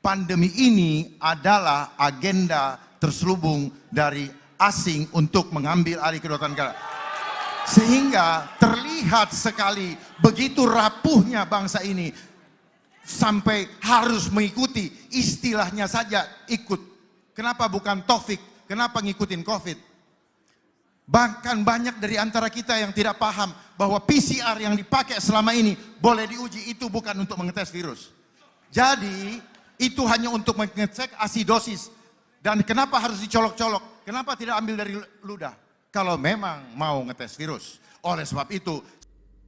pandemi ini adalah agenda terselubung dari asing untuk mengambil alih kedaulatan negara. Sehingga terlihat sekali begitu rapuhnya bangsa ini sampai harus mengikuti, istilahnya saja ikut. Kenapa bukan Taufik? Kenapa ngikutin COVID? Bahkan banyak dari antara kita yang tidak paham bahwa PCR yang dipakai selama ini boleh diuji, itu bukan untuk mengetes virus. Jadi itu hanya untuk mengecek asidosis. Dan kenapa harus dicolok-colok? Kenapa tidak ambil dari ludah? Kalau memang mau ngetes virus. Oleh sebab itu,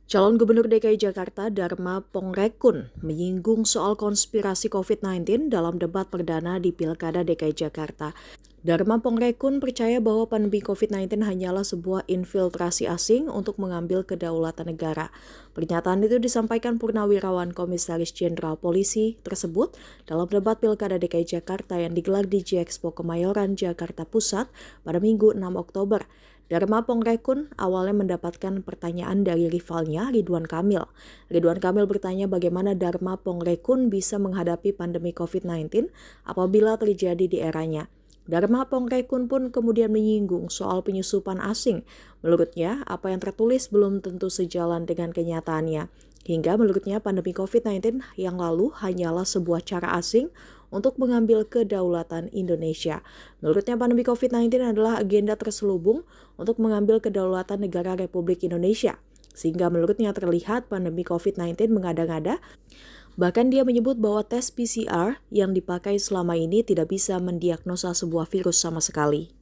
Calon Gubernur DKI Jakarta Dharma Pongrekun menyinggung soal konspirasi COVID-19 dalam debat perdana di Pilkada DKI Jakarta. Dharma Pongrekun percaya bahwa pandemi COVID-19 hanyalah sebuah infiltrasi asing untuk mengambil kedaulatan negara. Pernyataan itu disampaikan Purnawirawan Komisaris Jenderal Polisi tersebut dalam debat Pilkada DKI Jakarta yang digelar di G-Expo Kemayoran, Jakarta Pusat pada Minggu 6 Oktober. Dharma Pongrekun awalnya mendapatkan pertanyaan dari rivalnya Ridwan Kamil. Ridwan Kamil bertanya bagaimana Dharma Pongrekun bisa menghadapi pandemi COVID-19 apabila terjadi di eranya. Dharma Pongrekun pun kemudian menyinggung soal penyusupan asing. Menurutnya, apa yang tertulis belum tentu sejalan dengan kenyataannya. Hingga menurutnya pandemi COVID-19 yang lalu hanyalah sebuah cara asing untuk mengambil kedaulatan Indonesia. Menurutnya pandemi COVID-19 adalah agenda terselubung untuk mengambil kedaulatan negara Republik Indonesia. Sehingga menurutnya terlihat pandemi COVID-19 mengada-ngada. Bahkan dia menyebut bahwa tes PCR yang dipakai selama ini tidak bisa mendiagnosa sebuah virus sama sekali.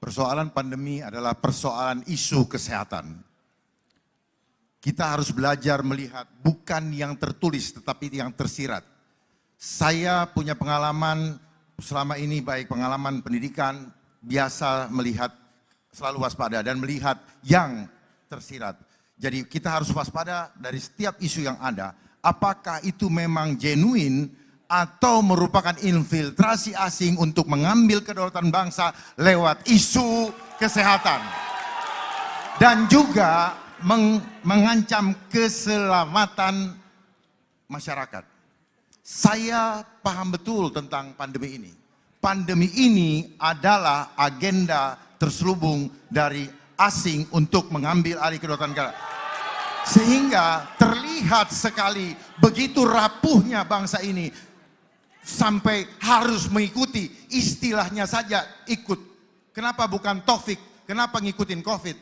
persoalan pandemi adalah persoalan isu kesehatan. Kita harus belajar melihat bukan yang tertulis tetapi yang tersirat. Saya punya pengalaman selama ini, baik pengalaman pendidikan, biasa melihat, selalu waspada dan melihat yang tersirat. Jadi kita harus waspada dari setiap isu yang ada. Apakah itu memang genuine atau merupakan infiltrasi asing untuk mengambil kedaulatan bangsa lewat isu kesehatan. Dan juga mengancam keselamatan masyarakat. Saya paham betul tentang pandemi ini. Pandemi ini adalah agenda terselubung dari asing untuk mengambil alih kedaulatan negara. Sehingga terlihat sekali begitu rapuhnya bangsa ini sampai harus mengikuti, istilahnya saja ikut. Kenapa bukan Taufik? Kenapa ngikutin COVID?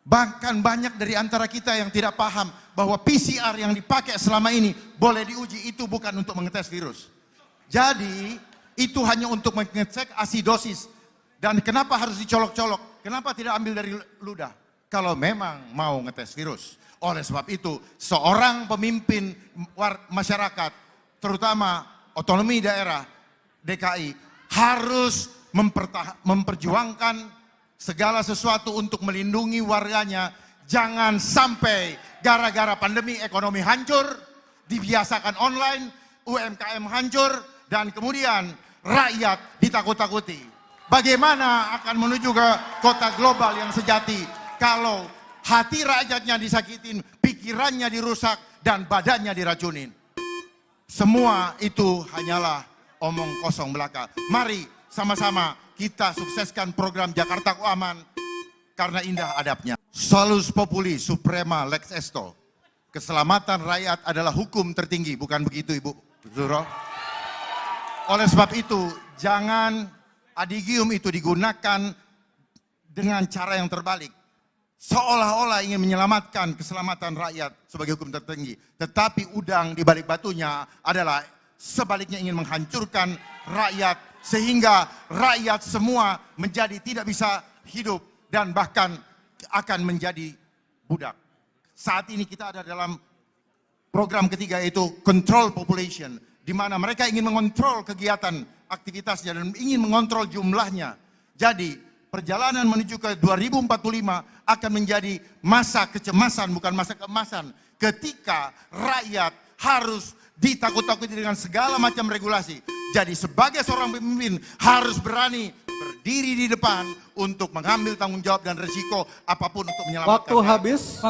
Bahkan banyak dari antara kita yang tidak paham bahwa PCR yang dipakai selama ini boleh diuji, itu bukan untuk mengetes virus. Jadi itu hanya untuk mengecek asidosis. Dan kenapa harus dicolok-colok? Kenapa tidak ambil dari ludah? Kalau memang mau ngetes virus. Oleh sebab itu, seorang pemimpin masyarakat, terutama otonomi daerah DKI, harus memperjuangkan segala sesuatu untuk melindungi warganya. Jangan sampai gara-gara pandemi ekonomi hancur, dibiasakan online, UMKM hancur, dan kemudian rakyat ditakut-takuti. Bagaimana akan menuju ke kota global yang sejati kalau hati rakyatnya disakitin, pikirannya dirusak, dan badannya diracunin? Semua itu hanyalah omong kosong belaka. Mari sama-sama kita sukseskan program Jakartaku Aman karena indah adabnya. Solus populi suprema lex esto. Keselamatan rakyat adalah hukum tertinggi, bukan begitu Ibu Zuro? Oleh sebab itu, jangan adigium itu digunakan dengan cara yang terbalik. Seolah-olah ingin menyelamatkan keselamatan rakyat sebagai hukum tertinggi. Tetapi udang di balik batunya adalah sebaliknya ingin menghancurkan rakyat, sehingga rakyat semua menjadi tidak bisa hidup dan bahkan akan menjadi budak. Saat ini kita ada dalam program ketiga, yaitu control population, di mana mereka ingin mengontrol kegiatan aktivitasnya dan ingin mengontrol jumlahnya. Jadi perjalanan menuju ke 2045 akan menjadi masa kecemasan, bukan masa keemasan, ketika rakyat harus ditakut-takuti dengan segala macam regulasi. Jadi sebagai seorang pemimpin harus berani berdiri di depan untuk mengambil tanggung jawab dan risiko apapun untuk menyelamatkan. Waktu habis.